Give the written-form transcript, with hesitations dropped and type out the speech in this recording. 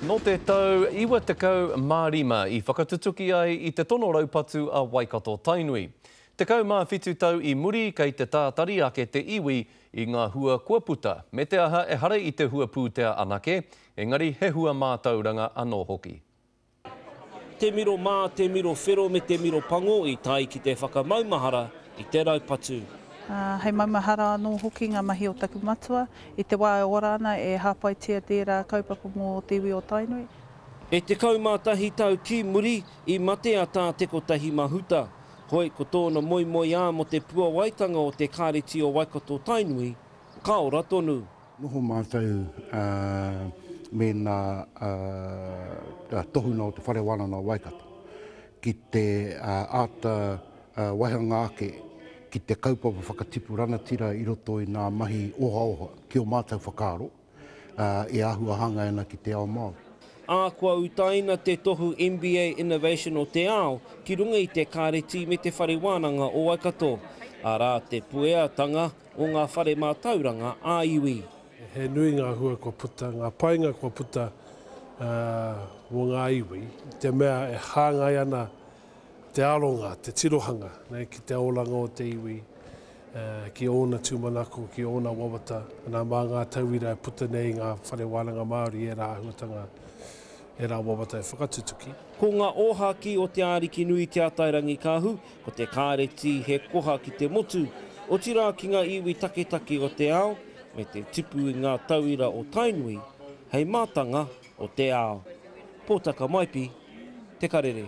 No te tau 95 i whakatutuki ai i te tono raupatu a Waikato Tainui. Te kau mā whitu tau i muri kei te tātari ake te iwi i ngā hua kuaputa. Me te aha e hare i te hua pūtea anake, engari he hua mātauranga anō hoki. Te miro mā, te miro whero me te miro pango i tai ki te whakamaumahara i te raupatu. Hei maumahara anō hoki ngā mahi o taku matua. I te wā e ora ana e hāpaitia tērā kaupapa mō te iwi o Tainui. E te kaumātahi tau ki muri i mate a tā te kotahi mahuta. Hoi ko tōna moi ā mo te pua waitanga o te kāreti o Waikato Tainui, ka ora tonu. Noho mātou me nā tohuna o te wharewana no Waikato. Ki te āta waihanga ake, ki te kaupapa whakatipu ranatira i roto i nā mahi oha ki o mātou whakaaro, e āhua hanga ena ki te ao Māori. Kua utaina te tohu MBA Innovation o te ao, ki runga i te kāreti me te whare wānanga o Waikato. Arā te pueatanga o ngā whare mātauranga a iwi. He nui ngā hua kua puta, ngā painga kua puta o ngā iwi. Te mea e hāngai ana te aronga, te tirohanga, ki te aolanga o te iwi. Ki ona tūmanako, ki ona wawata. Nā mā ngā tauira e puta nei ngā whare wānanga Māori e rā ahuatanga. E rā wawata e whakatutuki. Ko ngā ohaki o te āriki nui te atairangi kāhu, ko te kāreti he koha ki te motu, o tira ki ngā iwi taketake o te ao, me te tipu i ngā tauira o Tainui, hei mātanga o te ao. Pōtaka maipi, te karere.